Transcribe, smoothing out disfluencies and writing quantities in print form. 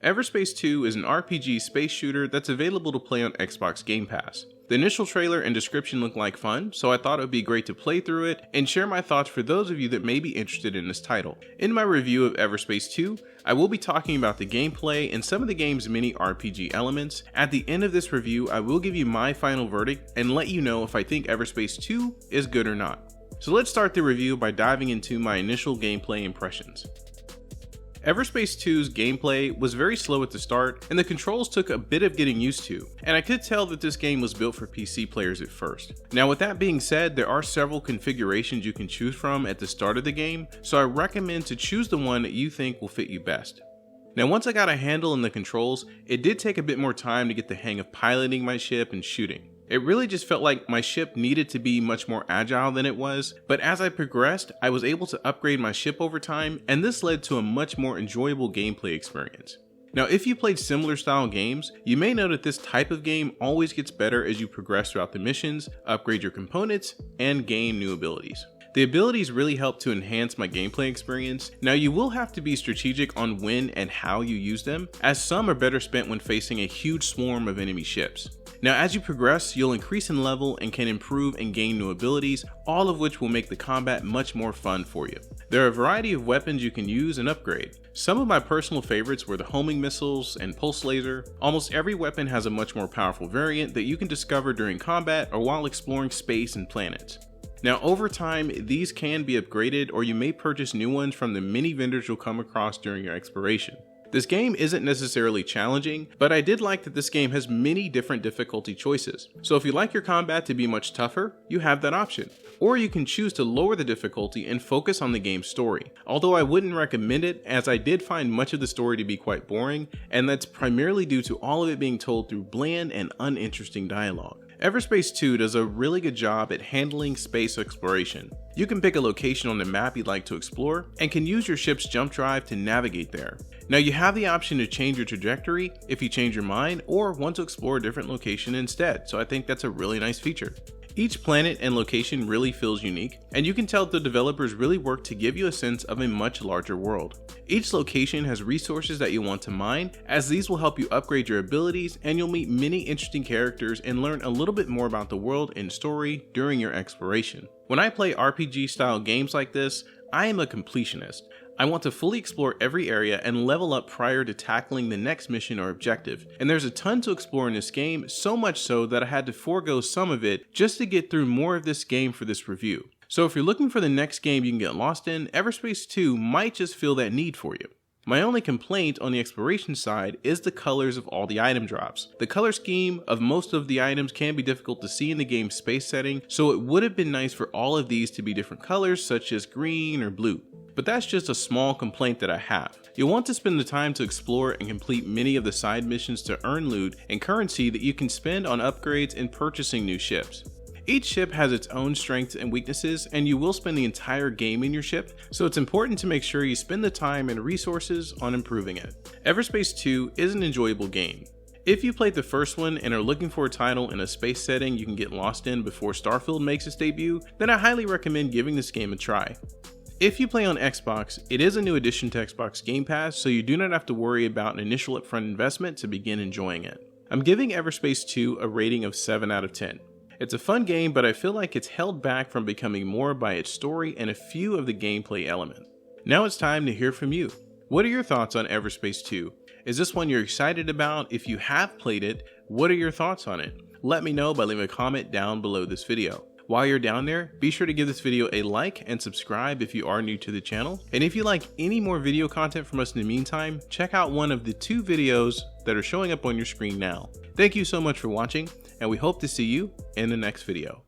Everspace 2 is an RPG space shooter that's available to play on Xbox Game Pass. The initial trailer and description look like fun, so I thought it would be great to play through it and share my thoughts for those of you that may be interested in this title. In my review of Everspace 2, I will be talking about the gameplay and some of the game's mini RPG elements. At the end of this review, I will give you my final verdict and let you know if I think Everspace 2 is good or not. So let's start the review by diving into my initial gameplay impressions. Everspace 2's gameplay was very slow at the start, and the controls took a bit of getting used to, and I could tell that this game was built for PC players at first. Now with that being said, there are several configurations you can choose from at the start of the game, so I recommend to choose the one that you think will fit you best. Now once I got a handle on the controls, it did take a bit more time to get the hang of piloting my ship and shooting. It really just felt like my ship needed to be much more agile than it was, but as I progressed, I was able to upgrade my ship over time, and this led to a much more enjoyable gameplay experience. Now if you played similar style games, you may know that this type of game always gets better as you progress throughout the missions, upgrade your components, and gain new abilities. The abilities really help to enhance my gameplay experience. Now you will have to be strategic on when and how you use them, as some are better spent when facing a huge swarm of enemy ships. Now as you progress, you'll increase in level and can improve and gain new abilities, all of which will make the combat much more fun for you. There are a variety of weapons you can use and upgrade. Some of my personal favorites were the homing missiles and pulse laser. Almost every weapon has a much more powerful variant that you can discover during combat or while exploring space and planets. Now over time, these can be upgraded, or you may purchase new ones from the many vendors you'll come across during your exploration. This game isn't necessarily challenging, but I did like that this game has many different difficulty choices. So if you like your combat to be much tougher, you have that option. Or you can choose to lower the difficulty and focus on the game's story. Although I wouldn't recommend it, as I did find much of the story to be quite boring, and that's primarily due to all of it being told through bland and uninteresting dialogue. Everspace 2 does a really good job at handling space exploration. You can pick a location on the map you'd like to explore, and can use your ship's jump drive to navigate there. Now you have the option to change your trajectory if you change your mind or want to explore a different location instead, so I think that's a really nice feature. Each planet and location really feels unique, and you can tell the developers really work to give you a sense of a much larger world. Each location has resources that you want to mine, as these will help you upgrade your abilities, and you'll meet many interesting characters and learn a little bit more about the world and story during your exploration. When I play RPG style games like this, I am a completionist. I want to fully explore every area and level up prior to tackling the next mission or objective, and there's a ton to explore in this game, so much so that I had to forego some of it just to get through more of this game for this review. So if you're looking for the next game you can get lost in, Everspace 2 might just feel that need for you. My only complaint on the exploration side is the colors of all the item drops. The color scheme of most of the items can be difficult to see in the game's space setting, so it would have been nice for all of these to be different colors such as green or blue. But that's just a small complaint that I have. You'll want to spend the time to explore and complete many of the side missions to earn loot and currency that you can spend on upgrades and purchasing new ships. Each ship has its own strengths and weaknesses, and you will spend the entire game in your ship, so it's important to make sure you spend the time and resources on improving it. Everspace 2 is an enjoyable game. If you played the first one and are looking for a title in a space setting you can get lost in before Starfield makes its debut, then I highly recommend giving this game a try. If you play on Xbox, it is a new addition to Xbox Game Pass, so you do not have to worry about an initial upfront investment to begin enjoying it. I'm giving Everspace 2 a rating of 7 out of 10. It's a fun game, but I feel like it's held back from becoming more by its story and a few of the gameplay elements. Now it's time to hear from you. What are your thoughts on Everspace 2? Is this one you're excited about? If you have played it, what are your thoughts on it? Let me know by leaving a comment down below this video. While you're down there, be sure to give this video a like and subscribe if you are new to the channel. And if you like any more video content from us in the meantime, check out one of the 2 videos that are showing up on your screen now. Thank you so much for watching, and we hope to see you in the next video.